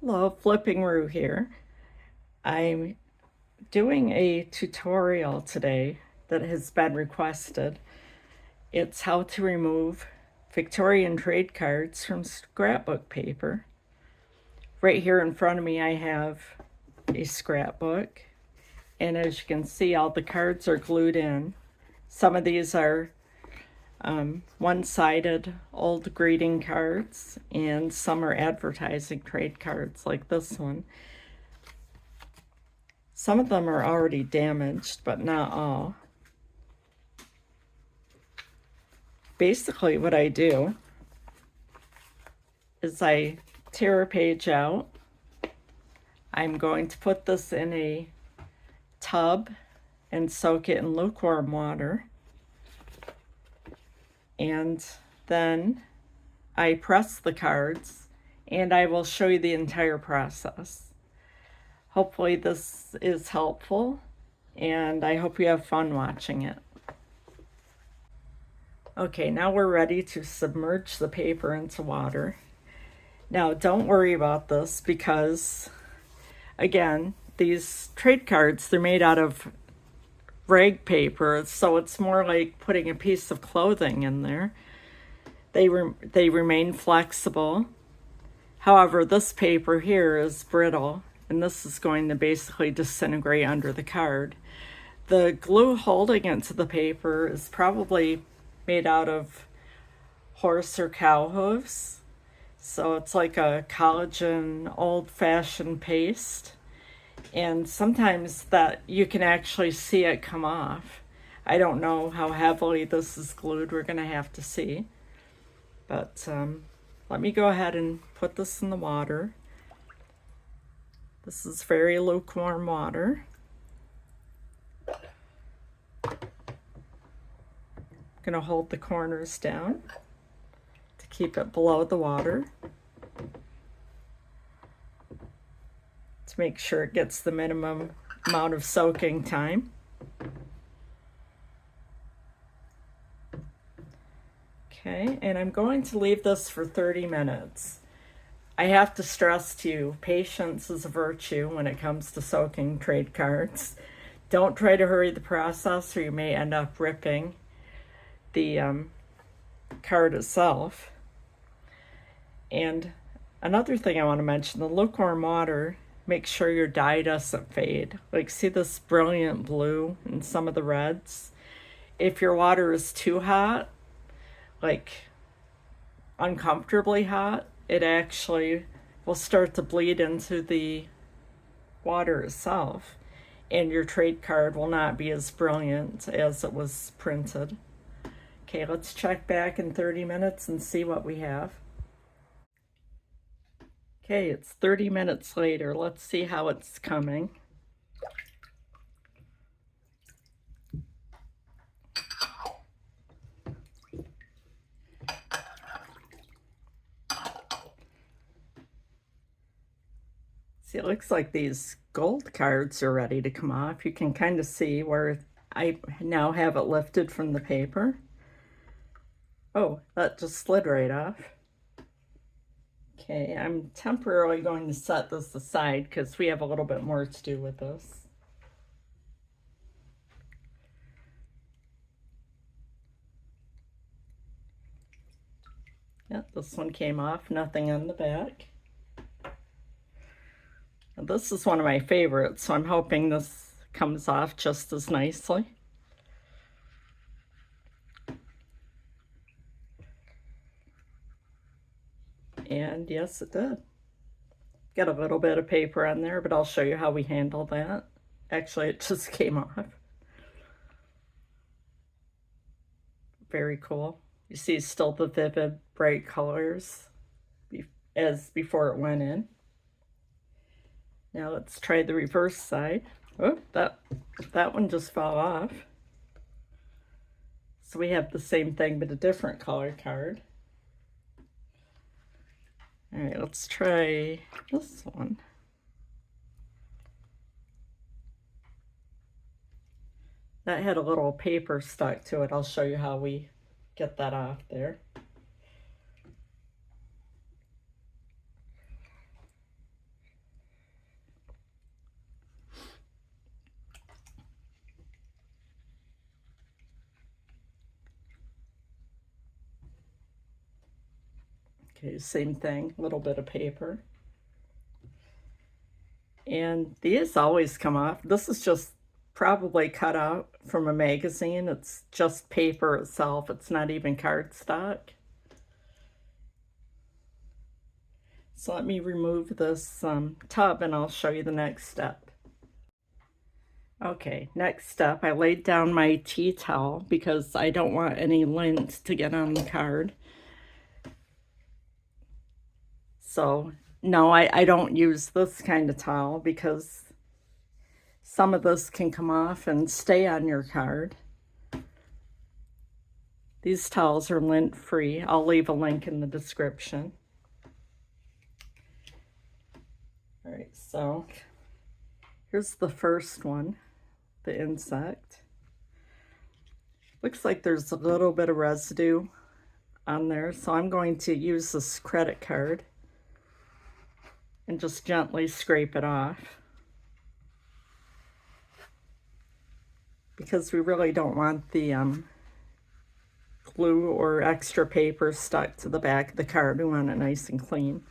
Hello, Flipping Roo here. I'm doing a tutorial today that has been requested. It's how to remove Victorian trade cards from scrapbook paper. Right here in front of me I have a scrapbook, and as you can see, all the cards are glued in. Some of these are one-sided old greeting cards, and some are advertising trade cards like this one. Some of them are already damaged, but not all. Basically what I do is I tear a page out. I'm going to put this in a tub and soak it in lukewarm water. And then I press the cards, and I will show you the entire process. Hopefully this is helpful, and I hope you have fun watching it. Okay, now we're ready to submerge the paper into water. Now don't worry about this because, again, these trade cards, they're made out of rag paper, so it's more like putting a piece of clothing in there. They remain flexible. However, this paper here is brittle, and this is going to basically disintegrate under the card. The glue holding it to the paper is probably made out of horse or cow hooves. So it's like a collagen old-fashioned paste. And sometimes that you can actually see it come off. I don't know how heavily this is glued. We're going to have to see. But let me go ahead and put this in the water. This is very lukewarm water. I'm going to hold the corners down to keep it below the water, to make sure it gets the minimum amount of soaking time. Okay, and I'm going to leave this for 30 minutes. I have to stress to you, patience is a virtue when it comes to soaking trade cards. Don't try to hurry the process or you may end up ripping the card itself. And another thing I want to mention, the lukewarm water, make sure your dye doesn't fade. Like, see this brilliant blue and some of the reds? If your water is too hot, like uncomfortably hot, it actually will start to bleed into the water itself, and your trade card will not be as brilliant as it was printed. Okay, let's check back in 30 minutes and see what we have. Okay, it's 30 minutes later. Let's see how it's coming. See, it looks like these gold cards are ready to come off. You can kind of see where I now have it lifted from the paper. Oh, that just slid right off. Okay, I'm temporarily going to set this aside because we have a little bit more to do with this. Yep, this one came off, nothing on the back. Now, this is one of my favorites, so I'm hoping this comes off just as nicely. And yes, it did. Got a little bit of paper on there, but I'll show you how we handle that. Actually, it just came off. Very cool. You see still the vivid, bright colors as before it went in. Now let's try the reverse side. Oh, that one just fell off. So we have the same thing, but a different color card. All right, let's try this one. That had a little paper stuck to it. I'll show you how we get that off there. Okay, same thing, a little bit of paper. And these always come off. This is just probably cut out from a magazine. It's just paper itself. It's not even cardstock. So let me remove this tub and I'll show you the next step. Okay, next step, I laid down my tea towel because I don't want any lint to get on the card. So no, I don't use this kind of towel because some of this can come off and stay on your card. These towels are lint free. I'll leave a link in the description. All right, so here's the first one, the insect. Looks like there's a little bit of residue on there, so I'm going to use this credit card and just gently scrape it off, because we really don't want the glue or extra paper stuck to the back of the card. We want it nice and clean.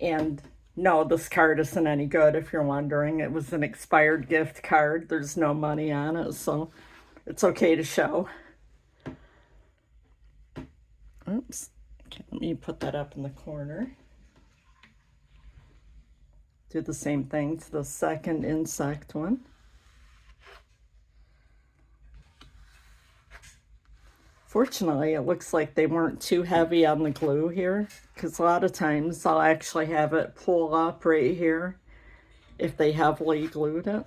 And no, this card isn't any good, if you're wondering. It was an expired gift card. There's no money on it, so it's okay to show. Oops. Okay, let me put that up in the corner. Do the same thing to the second insect one. Fortunately, it looks like they weren't too heavy on the glue here, because a lot of times I'll actually have it pull up right here if they heavily glued it.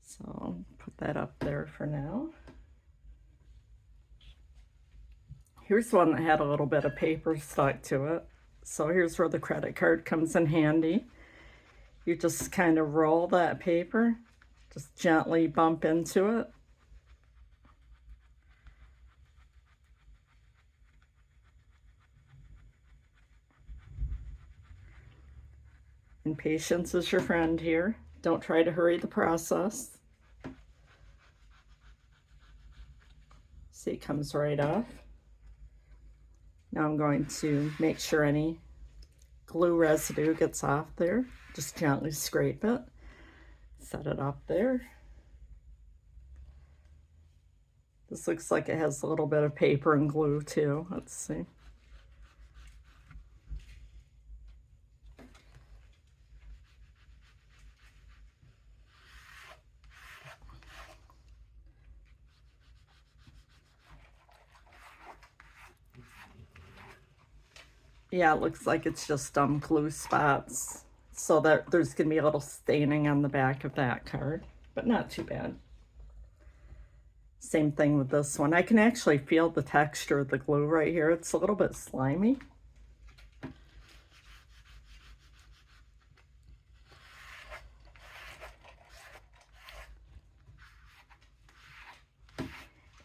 So I'll put that up there for now. Here's one that had a little bit of paper stuck to it. So here's where the credit card comes in handy. You just kind of roll that paper, just gently bump into it. And patience is your friend here. Don't try to hurry the process. See, it comes right off. Now I'm going to make sure any glue residue gets off there. Just gently scrape it. Set it up there. This looks like it has a little bit of paper and glue too. Let's see. Yeah, it looks like it's just glue spots, so that there's gonna be a little staining on the back of that card, but not too bad. Same thing with this one. I can actually feel the texture of the glue right here. It's a little bit slimy.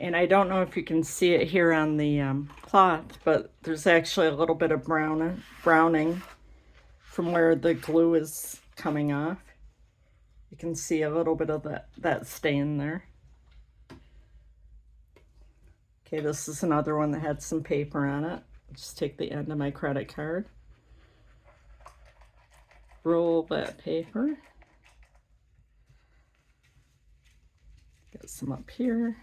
And I don't know if you can see it here on the cloth, but there's actually a little bit of browning from where the glue is coming off. You can see a little bit of that stain there. Okay, this is another one that had some paper on it. Just take the end of my credit card, roll that paper, get some up here.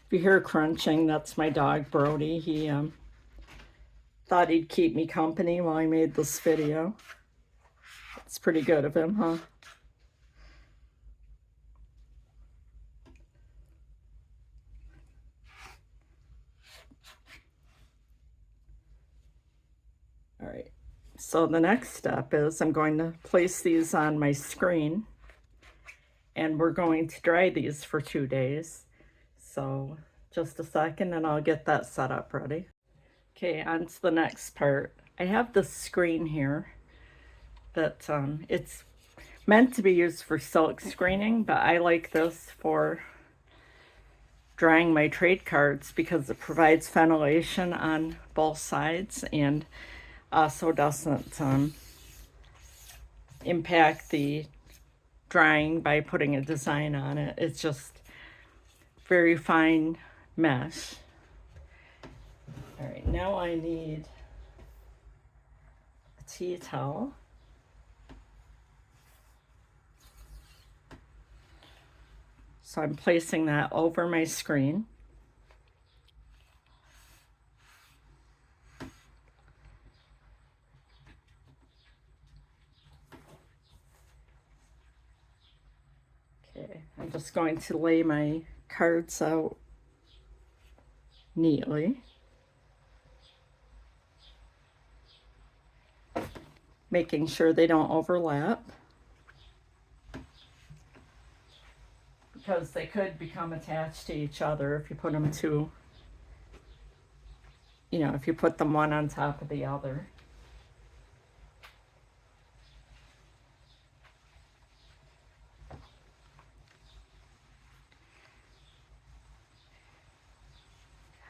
If you hear crunching, that's my dog Brody. He thought he'd keep me company while I made this video. It's pretty good of him, huh? All right, so the next step is I'm going to place these on my screen, and we're going to dry these for 2 days. So just a second and I'll get that set up ready. Okay, on to the next part. I have this screen here that it's meant to be used for silk screening, but I like this for drying my trade cards because it provides ventilation on both sides, and so it doesn't impact the drying by putting a design on it. It's just very fine mesh. All right, now I need a tea towel. So I'm placing that over my screen. Okay, I'm just going to lay my cards out neatly, making sure they don't overlap, because they could become attached to each other if you put them if you put them one on top of the other.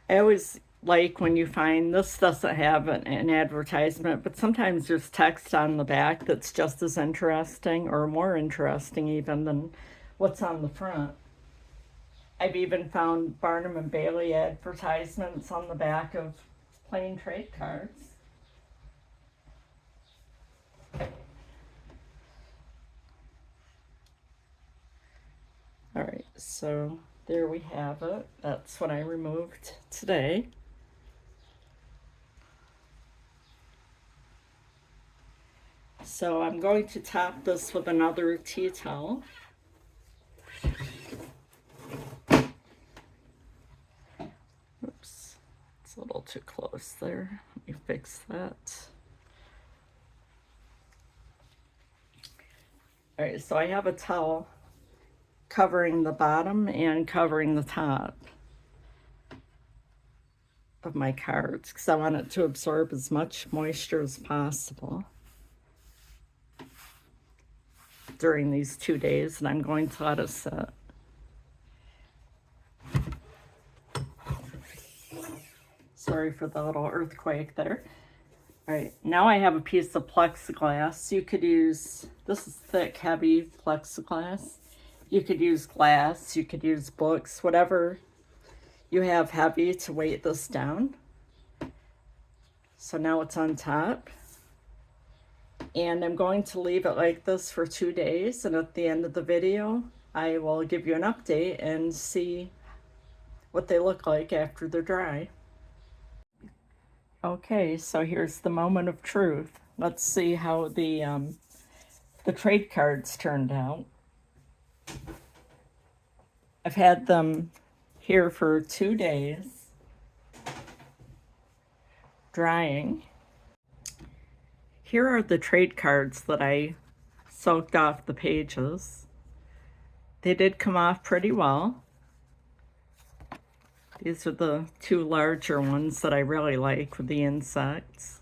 I always like when you find, this doesn't have an advertisement, but sometimes there's text on the back that's just as interesting or more interesting even than what's on the front. I've even found Barnum and Bailey advertisements on the back of plain trade cards. All right, so there we have it. That's what I removed today. So I'm going to top this with another tea towel. Oops, it's a little too close there. Let me fix that. All right, so I have a towel covering the bottom and covering the top of my cards because I want it to absorb as much moisture as possible during these 2 days, and I'm going to let it sit. Sorry for the little earthquake there. All right, now I have a piece of plexiglass. You could use, this is thick, heavy plexiglass. You could use glass, you could use books, whatever you have heavy to weight this down. So now it's on top. And I'm going to leave it like this for 2 days. And at the end of the video, I will give you an update and see what they look like after they're dry. Okay, so here's the moment of truth. Let's see how the trade cards turned out. I've had them here for 2 days, drying. Here are the trade cards that I soaked off the pages. They did come off pretty well. These are the 2 larger ones that I really like with the insects.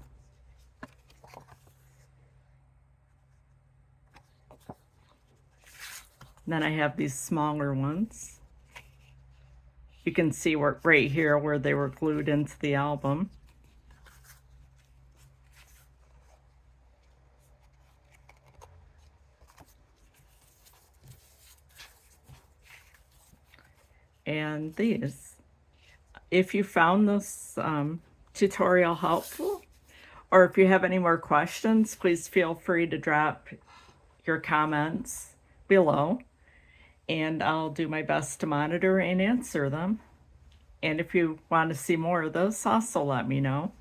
And then I have these smaller ones. You can see right here where they were glued into the album. And these. If you found this tutorial helpful, or if you have any more questions, please feel free to drop your comments below, and I'll do my best to monitor and answer them. And if you want to see more of this, also let me know.